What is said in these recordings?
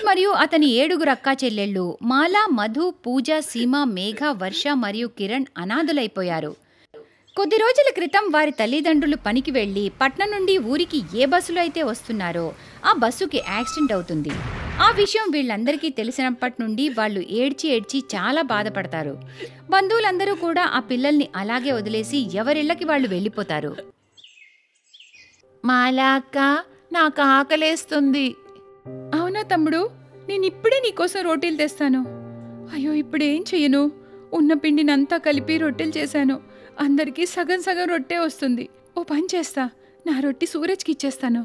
మరియు అతని 7 అక్కా చెల్లెళ్ళు మాలా, మధు, పూజ, సీమ, మేఘ, వర్ష మరియు కిరణ్ అనాథులైపోయారు. కొద్ది రోజుల క్రితం వారి తల్లిదండ్రులు పనికి వెళ్లి పట్నం నుండి ఊరికి ఏ బస్సులో అయితే వస్తున్నారో ఆ బస్సుకి యాక్సిడెంట్ అవుతుంది. ఆ విషయం వీళ్ళందరికీ తెలిసినప్పటి నుండి వాళ్ళు ఏడ్చి ఏడ్చి చాలా బాధపడతారు. బంధువులందరూ కూడా ఆ పిల్లల్ని అలాగే వదిలేసి ఎవరిళ్ళకి వాళ్ళు వెళ్ళిపోతారు. మాలా అక్క, నాకు ఆకలేస్తుంది. అవునా తమ్ముడు, నేను ఇప్పుడే నీకోసం రోటీలు తెస్తాను. అయ్యో, ఇప్పుడేం చెయ్యను? ఉన్న పిండినంతా కలిపి రొట్టెలు చేశాను. అందరికీ సగం సగం రొట్టె వస్తుంది. ఓ పని చేస్తా, నా రొట్టి సూరజ్కి ఇచ్చేస్తాను.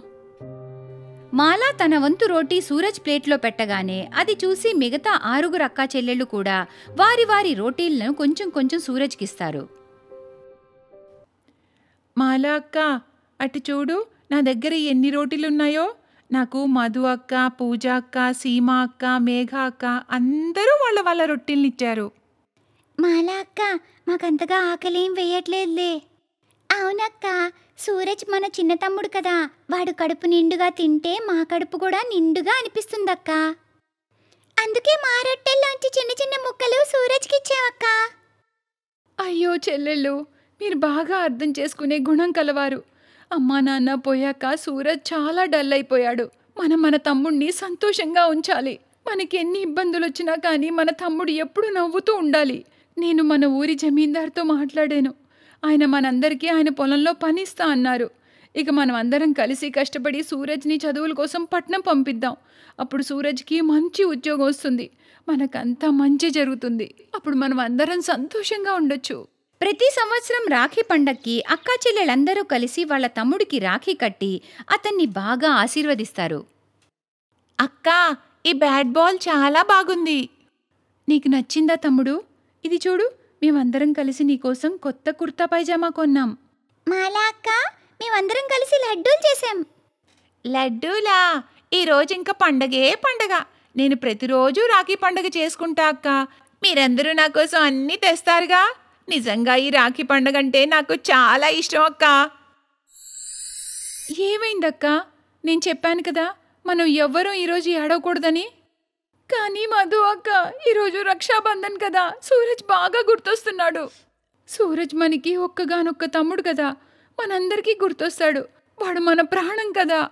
మాలా తన వంతు రోటీ సూరజ్ ప్లేట్లో పెట్టగానే అది చూసి మిగతా 6 అక్కా చెల్లెళ్ళు కూడా వారి వారి రోటీలను కొంచెం కొంచెం సూరజ్కిస్తారు. మాలా అక్క, అటు చూడు, నా దగ్గర ఎన్ని రోటీలున్నాయో. నాకు మధు అక్క, పూజ అక్క, సీమ అక్క, మేఘ అక్క అందరూ వాళ్ళ వాళ్ళ రొట్టెల్ని ఇచ్చారు. మాలా అక్క, మాకంతగా ఆకలేం వేయట్లేదులే. అవునక్క, సూరజ్ మన చిన్న తమ్ముడు కదా, వాడు కడుపు నిండుగా తింటే మా కడుపు కూడా నిండుగా అనిపిస్తుందక్క. అందుకే మా రొట్టెల్లోంచి చిన్న చిన్న ముక్కలు సూరజ్కి ఇచ్చామక్క. అయ్యో చెల్లెళ్ళు, మీరు బాగా అర్థం చేసుకునే గుణం కలవారు. అమ్మా నాన్న పోయాక సూరజ్ చాలా డల్ అయిపోయాడు. మనం మన తమ్ముడిని సంతోషంగా ఉంచాలి. మనకి ఎన్ని ఇబ్బందులు వచ్చినా కానీ మన తమ్ముడు ఎప్పుడు నవ్వుతూ ఉండాలి. నేను మన ఊరి జమీందార్తో మాట్లాడాను. ఆయన మనందరికీ ఆయన పొలంలో పనిస్తా అన్నారు. ఇక మనం అందరం కలిసి కష్టపడి సూరజ్ని చదువుల కోసం పట్నం పంపిద్దాం. అప్పుడు సూరజ్కి మంచి ఉద్యోగం వస్తుంది. మనకంతా మంచి జరుగుతుంది. అప్పుడు మనం అందరం సంతోషంగా ఉండొచ్చు. ప్రతి సంవత్సరం రాఖీ పండక్కి అక్కా చెల్లెళ్ళందరూ కలిసి వాళ్ళ తమ్ముడికి రాఖీ కట్టి అతన్ని బాగా ఆశీర్వదిస్తారు. అక్క, ఈ బ్యాట్ బాల్ చాలా బాగుంది. నీకు నచ్చిందా తమ్ముడు? ఇది చూడు, మేమందరం కలిసి నీకోసం కొత్త కుర్తా పైజామా కొన్నాం. మాలా అక్క, మేమందరం కలిసి లడ్డూలు చేసాం. లడ్డూలా? ఈరోజు ఇంకా పండగే పండగ. నేను ప్రతిరోజు రాఖీ పండగ చేసుకుంటా అక్క. మీరందరూ నా కోసం అన్నీ తెస్తారుగా. నిజంగా ఈ రాఖీ పండగ అంటే నాకు చాలా ఇష్టం అక్క. ఏమైందక్కా? నేను చెప్పాను కదా, మనం ఎవ్వరూ ఈరోజు ఏడవకూడదని. కానీ మధు అక్క, ఈరోజు రక్షాబంధన్ కదా, సూరజ్ బాగా గుర్తొస్తున్నాడు. సూరజ్ మనకి ఒక్కగానొక్క తమ్ముడు కదా, మనందరికీ గుర్తొస్తాడు. వాడు మన ప్రాణం కదా.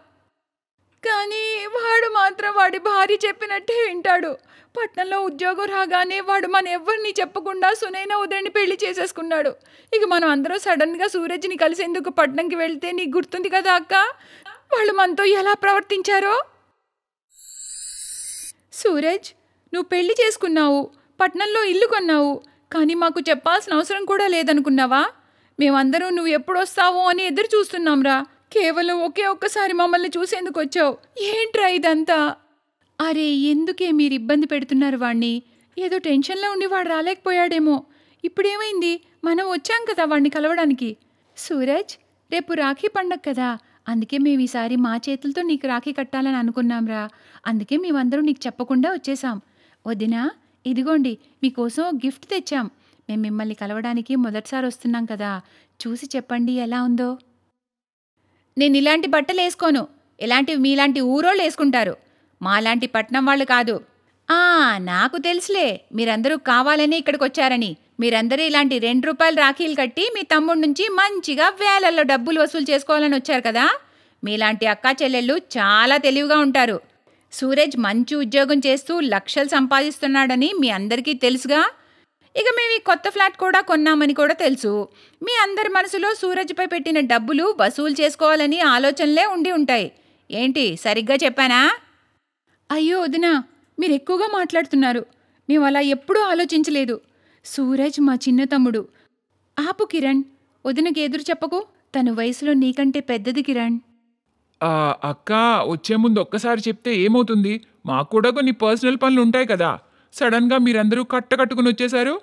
కానీ వాడు మాత్రం వాడి భార్య చెప్పినట్టే వింటాడు. పట్నంలో ఉద్యోగం రాగానే వాడు మన ఎవ్వరిని చెప్పకుండా సునైనా ఉదయని పెళ్లి చేసేసుకున్నాడు. ఇక మనం అందరం సడన్గా సూరజ్ని కలిసేందుకు పట్నంకి వెళ్తే నీకు గుర్తుంది కదా అక్క, వాళ్ళు మనతో ఎలా ప్రవర్తించారో. సూరజ్, నువ్వు పెళ్లి చేసుకున్నావు, పట్నంలో ఇల్లు కొన్నావు, కానీ మాకు చెప్పాల్సిన అవసరం కూడా లేదనుకున్నావా? మేమందరం నువ్వు ఎప్పుడు వస్తావో అని ఎదురు చూస్తున్నాంరా. కేవలం ఒక్కసారి మమ్మల్ని చూసేందుకు వచ్చావు. ఏంట్రా ఇదంతా? అరే, ఎందుకే మీరు ఇబ్బంది పెడుతున్నారు వాణ్ణి? ఏదో టెన్షన్లో ఉండి వాడు రాలేకపోయాడేమో. ఇప్పుడేమైంది? మనం వచ్చాం కదా వాడిని కలవడానికి. సూరజ్, రేపు రాఖీ పండగ కదా, అందుకే మేము ఈసారి మా చేతులతో నీకు రాఖీ కట్టాలని అనుకున్నాంరా. అందుకే మేమందరం నీకు చెప్పకుండా వచ్చేసాం. వదినా, ఇదిగోండి మీకోసం గిఫ్ట్ తెచ్చాం. మేము మిమ్మల్ని కలవడానికి మొదటిసారి వస్తున్నాం కదా, చూసి చెప్పండి ఎలా ఉందో. నేను ఇలాంటి బట్టలు వేసుకోను. ఇలాంటివి మీలాంటి ఊరోళ్ళు వేసుకుంటారు, మాలాంటి పట్నం వాళ్ళు కాదు. నాకు తెలుసులే, మీరందరూ కావాలని ఇక్కడికి వచ్చారని. మీరందరూ ఇలాంటి ₹2 రాఖీలు కట్టి మీ తమ్ముడి నుంచి మంచిగా వేలల్లో డబ్బులు వసూలు చేసుకోవాలని వచ్చారు కదా. మీలాంటి అక్కా చెల్లెళ్ళు చాలా తెలివిగా ఉంటారు. సూరజ్ మంచి ఉద్యోగం చేస్తూ లక్షలు సంపాదిస్తున్నాడని మీ అందరికీ తెలుసుగా. ఇక మేము ఈ కొత్త ఫ్లాట్ కూడా కొన్నామని కూడా తెలుసు. మీ అందరి మనసులో సూరజ్పై పెట్టిన డబ్బులు వసూలు చేసుకోవాలని ఆలోచనలే ఉండి ఉంటాయి. ఏంటి, సరిగ్గా చెప్పానా? అయ్యో వదినా, మీరు ఎక్కువగా మాట్లాడుతున్నారు. మేము అలా ఎప్పుడూ ఆలోచించలేదు. సూరజ్ మా చిన్న తమ్ముడు. ఆపు కిరణ్, వదినకి ఎదురు చెప్పకు. తను వయసులో నీకంటే పెద్దది కిరణ్. అక్క, వచ్చే ముందు ఒక్కసారి చెప్తే ఏమవుతుంది? మాకు కూడా కొన్ని పర్సనల్ పనులు ఉంటాయి కదా. సడన్గా మీరందరూ కట్టుకుని వచ్చేశారు.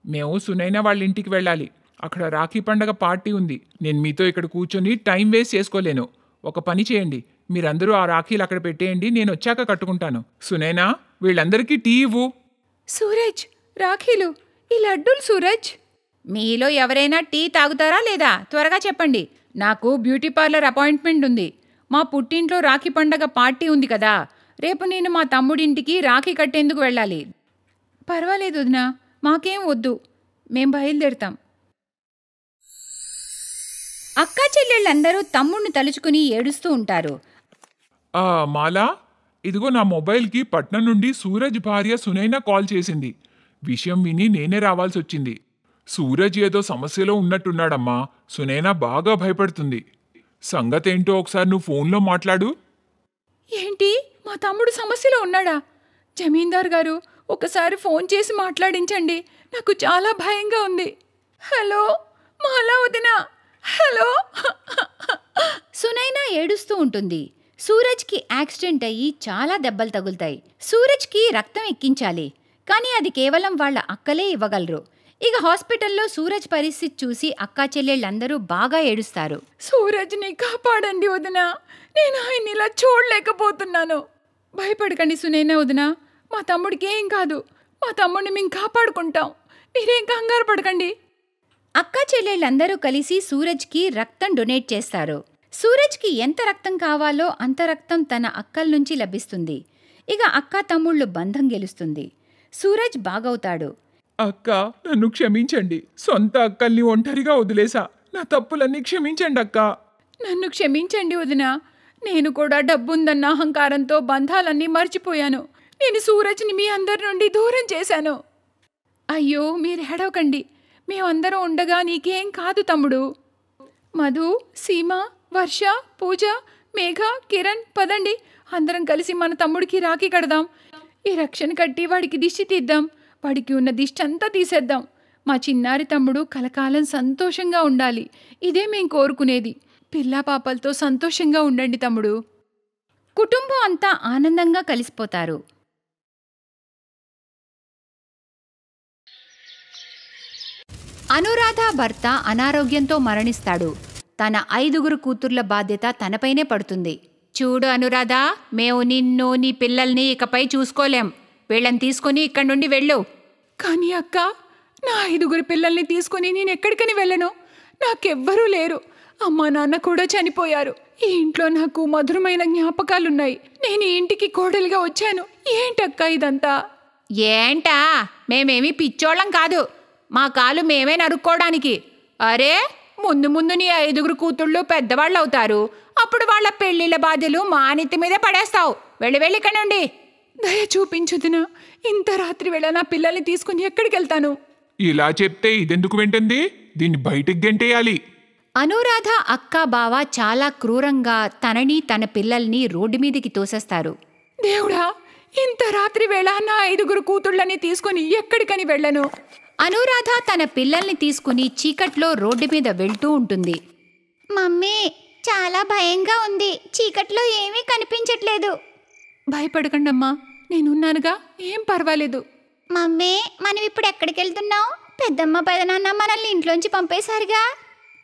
మేము సునైనా వాళ్ళ ఇంటికి వెళ్ళాలి. అక్కడ రాఖీ పండగ పార్టీ ఉంది. నేను మీతో ఇక్కడ కూర్చొని టైం వేస్ట్ చేసుకోలేను. ఒక పని చేయండి, మీరందరూ ఆ రాఖీలు అక్కడ పెట్టేయండి, నేను వచ్చాక కట్టుకుంటాను. సునైనా, వీళ్ళందరికీ టీ ఇవ్వు. సూరజ్, రాఖీలు, ఈ లడ్డూలు. సూరజ్, మీలో ఎవరైనా టీ తాగుతారా లేదా? త్వరగా చెప్పండి. నాకు బ్యూటీ పార్లర్ అపాయింట్మెంట్ ఉంది. మా పుట్టింట్లో రాఖీ పండగ పార్టీ ఉంది కదా. రేపు నేను మా తమ్ముడింటికి రాఖీ కట్టేందుకు వెళ్ళాలి. పర్వాలేదు వదినా, మాకేం వద్దు, మేం బయలుదేరుతాం. అక్కా చెల్లెళ్ళందరూ తమ్ముణ్ణి తలుచుకుని ఏడుస్తూ ఉంటారు. మాలా, ఇదిగో నా మొబైల్కి పట్నం నుండి సూరజ్ భార్య సునైన కాల్ చేసింది. విషయం విని నేనే రావాల్సి వచ్చింది. సూరజ్ ఏదో సమస్యలో ఉన్నట్టున్నాడమ్మా. సునైన బాగా భయపడుతుంది. సంగతేంటో ఒకసారి నువ్వు ఫోన్లో మాట్లాడు. ఏంటి, మా తమ్ముడు సమస్యలో ఉన్నాడా? జమీందార్ గారు, ఒకసారి ఫోన్ చేసి మాట్లాడించండి, నాకు చాలా భయంగా ఉంది. హలో మాలా వదినా, హలో. సునైనా ఏడుస్తూ ఉంటుంది. సూరజ్కి యాక్సిడెంట్ అయ్యి చాలా దెబ్బలు తగులుతాయి. సూరజ్కి రక్తం ఎక్కించాలి, కానీ అది కేవలం వాళ్ళ అక్కలే ఇవ్వగలరు. ఇక హాస్పిటల్లో సూరజ్ పరిస్థితి చూసి అక్కా చెల్లెళ్ళందరూ బాగా ఏడుస్తారు. సూరజ్ని కాపాడండి వదినా, నేను ఆయన్ని ఇలా చూడలేకపోతున్నాను. భయపడకండి సునైనా వదినా, మా తమ్ముడికి ఏం కాదు, మా తమ్ముడిని మేము కాపాడుకుంటాం, మీరేం కంగారు పడకండి. అక్కా చెల్లెళ్ళందరూ కలిసి సూరజ్కి రక్తం డొనేట్ చేస్తారు. సూరజ్కి ఎంత రక్తం కావాలో అంత రక్తం తన అక్కల నుంచి లభిస్తుంది. ఇక అక్కా తమ్ముళ్ళు బంధం గెలుస్తుంది. సూరజ్ బాగవుతాడు. అక్క, నన్ను క్షమించండి. సొంత అక్కల్ని ఒంటరిగా వదిలేసా. నా తప్పులన్నీ క్షమించండి అక్క. నన్ను క్షమించండి వదినా, నేను కూడా డబ్బుందన్న అహంకారంతో బంధాలన్నీ మర్చిపోయాను. నేను సూరజ్ని మీ అందరి నుండి దూరం చేశాను. అయ్యో, మీరు ఏడవకండి, మేమందరం ఉండగా నీకేం కాదు తమ్ముడు. మధు, సీమ, వర్ష, పూజ, మేఘ, కిరణ్, పదండి, అందరం కలిసి మన తమ్ముడికి రాఖీ కడదాం. ఈ రక్షణ కట్టి వాడికి దిష్టి తీద్దాం, వాడికి ఉన్న దిష్టి అంతా తీసేద్దాం. మా చిన్నారి తమ్ముడు కలకాలం సంతోషంగా ఉండాలి, ఇదే మేం కోరుకునేది. పిల్లా పాపలతో సంతోషంగా ఉండండి తమ్ముడు. కుటుంబం అంతా ఆనందంగా కలిసిపోతారు. అనురాధ భర్త అనారోగ్యంతో మరణిస్తాడు. తన 5 కూతుర్ల బాధ్యత తనపైనే పడుతుంది. చూడు అనురాధ, మేము నిన్ను, నీ పిల్లల్ని ఇకపై చూసుకోలేం. వీళ్ళని తీసుకుని ఇక్కడి నుండి వెళ్ళు. కానీ అక్క, నా 5 పిల్లల్ని తీసుకుని నేను ఎక్కడికని వెళ్ళను. నాకెవ్వరూ లేరు, అమ్మా నాన్న కూడా చనిపోయారు. ఈ ఇంట్లో నాకు మధురమైన జ్ఞాపకాలున్నాయి. నేను ఈ ఇంటికి కోడలిగా వచ్చాను. ఏంటక్క ఇదంతా? ఏంటా, మేమేమీ పిచ్చోళ్ళం కాదు, మా కాలు మేమే నరుక్కోవడానికి. అరే, ముందు ముందు నీ 5 కూతుళ్ళు పెద్దవాళ్ళు అవుతారు. అప్పుడు వాళ్ళ పెళ్లిళ్ళ బాధ్యలు మా నెత్తి మీద పడేస్తావు. వెళ్ళి వెళ్ళి ఇక్కడ నుండి. దయ చూపించుదినా, ఇంత రాత్రి వేళ నా పిల్లల్ని తీసుకుని ఎక్కడికి వెళ్తాను? ఇలా చెప్తే ఇదెందుకు వింటుంది? దీన్ని బయటికి గెంటేయాలి. అనురాధ అక్క బావ చాలా క్రూరంగా తనని తన పిల్లల్ని రోడ్డు మీదికి తోసేస్తారు. దేవుడా, ఇంత రాత్రి వేళ నా 5 కూతుళ్ళని తీసుకుని ఎక్కడికని వెళ్ళను? అనురాధ తన పిల్లల్ని తీసుకుని చీకట్లో రోడ్డు మీద వెళ్తూ ఉంటుంది. మమ్మీ, చాలా భయంగా ఉంది, చీకట్లో ఏమీ కనిపించట్లేదు. భయపడకండమ్మా, నేనున్నానుగా, ఏం పర్వాలేదు. మమ్మీ, మనం ఇప్పుడు ఎక్కడికి వెళ్తున్నాం? పెద్దమ్మ పెదనాన్న మనల్ని ఇంట్లోంచి పంపేశారుగా.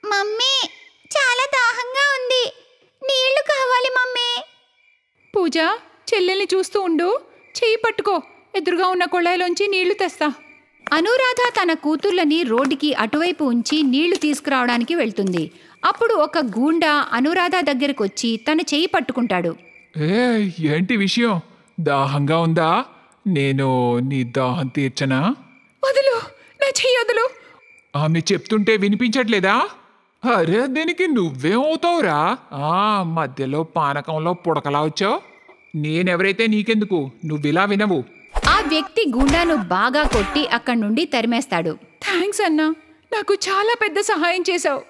మమ్మీ, చాలా దాహంగా ఉంది, నీళ్లు కావాలి మమ్మీ. పూజ, చెల్లెల్ని చూస్తూ ఉండు, చెయ్యి పట్టుకో, ఎదురుగా ఉన్న కొళాయిలోంచి నీళ్లు తెస్తా. అనురాధ తన కూతుర్లని రోడ్డుకి అటువైపు ఉంచి నీళ్లు తీసుకురావడానికి వెళ్తుంది. అప్పుడు ఒక గూండా అనురాధ దగ్గరకొచ్చి తన చెయ్యి పట్టుకుంటాడు. ఏంటి విషయం? దాహంగా ఉందా? నేను నీ దాహం తీర్చనా? వదులు, నా చెయ్యి వదులు. ఆమె చెప్తుంటే వినిపించట్లేదా? అరే, దీనికి నువ్వేమవుతావురా? మధ్యలో పానకంలో పుడకలా వచ్చావు. నేనెవరైతే నీకెందుకు, నువ్విలా వినవు. ఆ వ్యక్తి గూండాను బాగా కొట్టి అక్కడి నుండి తరిమేస్తాడు. థ్యాంక్స్ అన్నా, నాకు చాలా పెద్ద సహాయం చేశావు.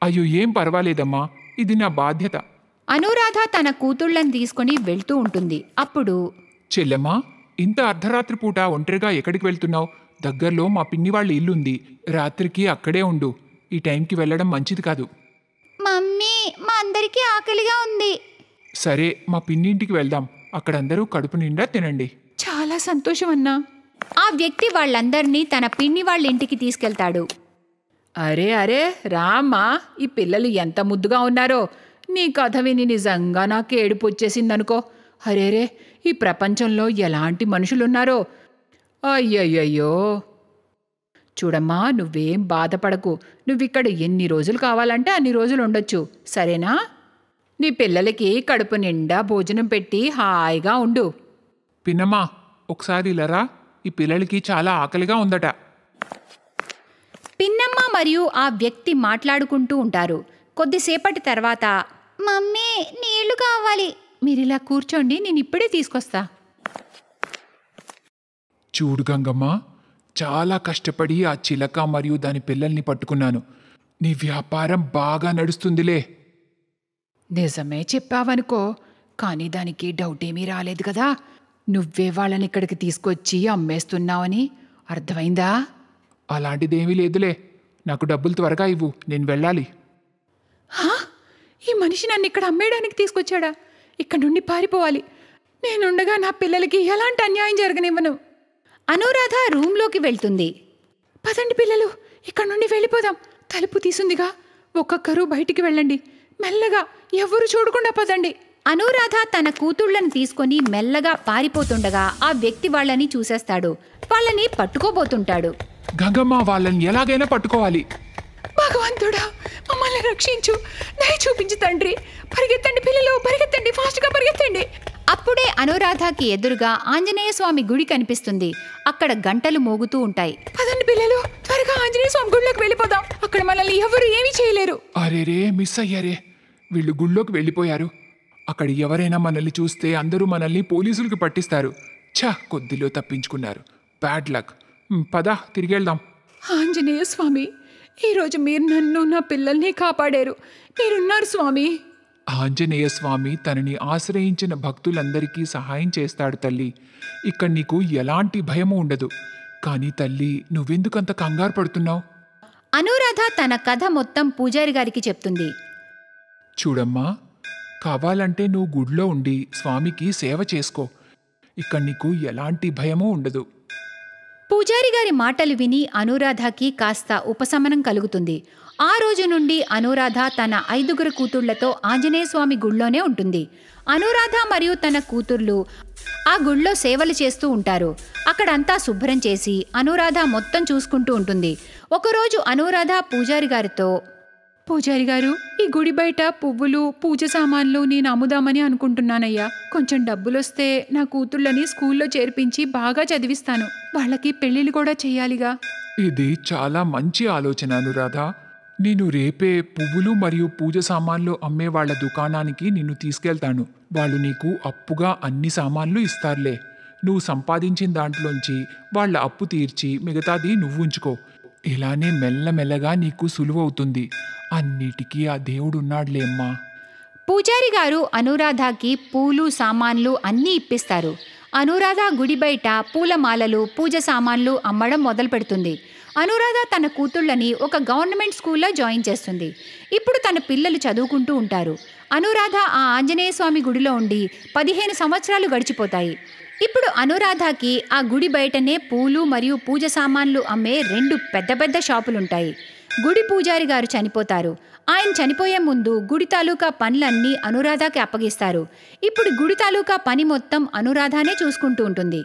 అయ్యో, ఏం పర్వాలేదమ్మా, ఇది నా బాధ్యత. అనురాధ తన కూతుళ్ళని తీసుకుని వెళ్తూ ఉంటుంది. అప్పుడు, చెల్లెమ్మా, ఇంత అర్ధరాత్రి పూట ఒంటరిగా ఎక్కడికి వెళ్తున్నావు? దగ్గరలో మా పిన్ని వాళ్ళ ఇల్లుంది, రాత్రికి అక్కడే ఉండు. ఈ టైంకి వెళ్ళడం మంచిది కాదు. మమ్మీ, మా అందరికీ ఆకలిగా ఉంది. సరే, మా పిన్నింటికి వెళ్దాం. అక్కడందరూ కడుపు నిండా తినండి. చాలా సంతోషం అన్నా. ఆ వ్యక్తి వాళ్ళందర్నీ తన పిన్ని వాళ్ళ ఇంటికి తీసుకెళ్తాడు. అరే అరే రామ్మా, ఈ పిల్లలు ఎంత ముద్దుగా ఉన్నారో. నీ కథ విని నిజంగా నాకు ఏడుపు వచ్చేసిందనుకో. అరేరే, ఈ ప్రపంచంలో ఎలాంటి మనుషులున్నారో. అయ్యయ్యయ్యో. చూడమ్మా, నువ్వేం బాధపడకు. నువ్విక్కడ ఎన్ని రోజులు కావాలంటే అన్ని రోజులు ఉండొచ్చు, సరేనా? నీ పిల్లలకి కడుపు నిండా భోజనం పెట్టి హాయిగా ఉండు. పిన్నమ్మా ఒకసారి ఇలారా, ఈ పిల్లలకి చాలా ఆకలిగా ఉందట. పిన్నమ్మ మరియు ఆ వ్యక్తి మాట్లాడుకుంటూ ఉంటారు. కొద్దిసేపటి తర్వాత, మమ్మీ నీళ్లు కావాలి. మీరిలా కూర్చోండి, నేను ఇప్పుడే తీసుకొస్తా. చూడు గంగమ్మ, చాలా కష్టపడి ఆ చిలక మరియు దాని పిల్లల్ని పట్టుకున్నాను. నీ వ్యాపారం బాగా నడుస్తుందిలే. నిజమే చెప్పావనుకో, కానీ దానికి డౌట్ ఏమీ రాలేదు కదా. నువ్వే వాళ్ళని ఇక్కడికి తీసుకొచ్చి అమ్మేస్తున్నావని అర్థమైందా? అలాంటిదేమీ లేదులే. నాకు డబ్బులు త్వరగా ఇవ్వు, నేను వెళ్ళాలి. ఈ మనిషి నన్ను ఇక్కడ అమ్మేయడానికి తీసుకొచ్చాడా? ఇక్కడ నుండి పారిపోవాలి. నేనుండగా నా పిల్లలకి ఎలాంటి అన్యాయం జరగనివ్వను. అనురాధ రూంలోకి వెళ్తుంది. పదండి పిల్లలు, ఇక్కడ నుండి వెళ్ళిపోదాం. తలుపు తీసుందిగా, ఒక్కొక్కరు బయటికి వెళ్ళండి. మెల్లగా, ఎవరు చూడకుండా పదండి. అనురాధ తన కూతుళ్లను తీసుకొని మెల్లగా పారిపోతుండగా ఆ వ్యక్తి వాళ్ళని చూసేస్తాడు. వాళ్ళని పట్టుకోబోతుంటాడు. గంగమ్మ, వాళ్ళని ఎలాగైనా పట్టుకోవాలి. భగవంతుడా, మమ్మల్ని రక్షించు, దయ చూపించు తండ్రి. పరిగెత్తండి పిల్లలు, పరిగెత్తండి, ఫాస్ట్గా పరిగెత్తండి. అప్పుడే అనురాధకి ఎదురుగా ఆంజనేయ స్వామి గుడి కనిపిస్తుంది. అక్కడ గంటలు మోగుతూ ఉంటాయి. పదండి పిల్లలు, త్వరగా ఆంజనేయ స్వామి గుడిలోకి వెళ్ళిపోదాం. అక్కడ మనల్ని ఎవరు ఏమీ చేయలేరు. అరేరే, మిస్ అయ్యారే. వీళ్ళు గుళ్ళోకి వెళ్ళిపోయారు. అక్కడ ఎవరైనా మనల్ని చూస్తే అందరూ మనల్ని పోలీసులకు పట్టిస్తారు. కొద్దిలో తప్పించుకున్నారు. Bad luck. పద, తిరిగి వెళ్దాం. ఆంజనేయ స్వామి, ఈరోజు మీరు నన్ను, నా పిల్లల్ని కాపాడారు. మీరున్నారు స్వామి. ఆంజనేయ స్వామి తనని ఆశ్రయించిన భక్తులందరికీ సహాయం చేస్తాడు తల్లి. ఇక్కడ నీకు ఎలాంటి భయము ఉండదు. కానీ తల్లి, నువ్వెందుకంత కంగారు పడుతున్నావు? అనురాధ తన కథ మొత్తం పూజారి గారికి చెప్తుంది. చూడమ్మా, కావాలంటే నువ్వు గుడిలో ఉండి స్వామికి సేవ చేసుకో. ఇక్కడ నీకు ఎలాంటి భయమూ ఉండదు. పూజారి గారి మాటలు విని అనురాధకి కాస్త ఉపశమనం కలుగుతుంది. ఆ రోజు నుండి అనురాధ తన 5 కూతుళ్లతో ఆంజనేయ స్వామి గుళ్ళోనే ఉంటుంది. అనురాధ మరియు తన కూతుర్లు ఆ గుళ్ళో సేవలు చేస్తూ ఉంటారు. అక్కడంతా శుభ్రం చేసి అనురాధ మొత్తం చూసుకుంటూ ఉంటుంది. ఒకరోజు అనురాధ పూజారి గారితో, పూజారి గారు, ఈ గుడి బయట పువ్వులు, పూజ సామాన్లు నేను అమ్ముదామని అనుకుంటున్నానయ్యా. కొంచెం డబ్బులొస్తే నా కూతుళ్ళని స్కూల్లో చేర్పించి బాగా చదివిస్తాను. వాళ్ళకి పెళ్లిళ్ళు కూడా చెయ్యాలిగా. ఇది చాలా మంచి ఆలోచన అనురాధ. నేను రేపే పువ్వులు మరియు పూజ సామాన్లు అమ్మే వాళ్ళ దుకాణానికి నిన్ను తీసుకెళ్తాను. వాళ్ళు నీకు అప్పుగా అన్ని సామాన్లు ఇస్తారులే. నువ్వు సంపాదించిన దాంట్లోంచి వాళ్ళ అప్పు తీర్చి మిగతాది నువ్వు ఉంచుకో. ఇలానే మెల్లమెల్లగా నీకు సులువవుతుంది. అన్నిటికీ ఆ దేవుడున్నాడులే అమ్మా. పూజారి గారు అనురాధకి పూలు, సామాన్లు అన్నీ ఇప్పిస్తారు. అనురాధ గుడి బయట పూలమాలలు, పూజ సామాన్లు అమ్మడం మొదలు పెడుతుంది. అనురాధ తన కూతుళ్ళని ఒక గవర్నమెంట్ స్కూల్లో జాయిన్ చేస్తుంది. ఇప్పుడు తన పిల్లలు చదువుకుంటూ ఉంటారు. అనురాధ ఆ ఆంజనేయ స్వామి గుడిలో ఉండి 15 సంవత్సరాలు గడిచిపోతాయి. ఇప్పుడు అనురాధకి ఆ గుడి బయటనే పూలు మరియు పూజ సామాన్లు అమ్మే 2 పెద్ద పెద్ద షాపులుంటాయి. గుడి పూజారి గారు చనిపోతారు. ఆయన చనిపోయే ముందు గుడి తాలూకా పనులన్నీ అనురాధకి అప్పగిస్తారు. ఇప్పుడు గుడి తాలూకా పని మొత్తం అనురాధనే చూసుకుంటూ ఉంటుంది.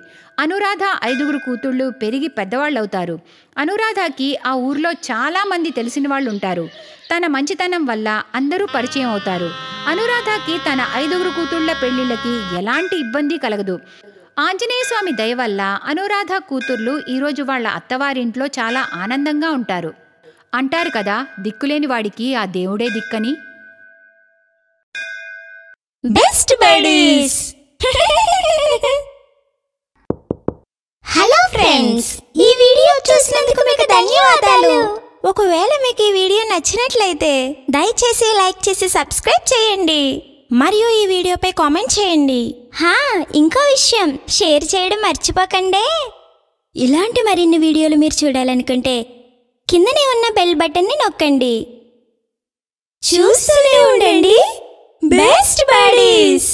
అనురాధ 5 కూతుళ్ళు పెరిగి పెద్దవాళ్ళవుతారు. అనురాధకి ఆ ఊర్లో చాలామంది తెలిసిన వాళ్ళు ఉంటారు. తన మంచితనం వల్ల అందరూ పరిచయం అవుతారు. అనురాధకి తన 5 కూతుళ్ల పెళ్లిళ్ళకి ఎలాంటి ఇబ్బంది కలగదు. ఆంజనేయ స్వామి దయ వల్ల అనురాధ కూతుర్లు ఈరోజు వాళ్ళ అత్తవారింట్లో చాలా ఆనందంగా ఉంటారు. అంటారు కదా, దిక్కులేని వాడికి ఆ దేవుడే దిక్కని. Best buddies. హలో ఫ్రెండ్స్, ఈ వీడియో చూసినందుకు మీకు ధన్యవాదాలు. ఒకవేళ మీకు ఈ వీడియో నచ్చినట్లయితే దయచేసి లైక్ చేసి సబ్స్క్రైబ్ చేయండి మరియు ఈ వీడియోపై కామెంట్ చేయండి. ఇంకో విషయం, షేర్ చేయడం మర్చిపోకండి. ఇలాంటి మరిన్ని వీడియోలు మీరు చూడాలనుకుంటే కిందనే ఉన్న బెల్ బటన్ని నొక్కండి. చూస్తూనే ఉండండి బెస్ట్ బడీస్.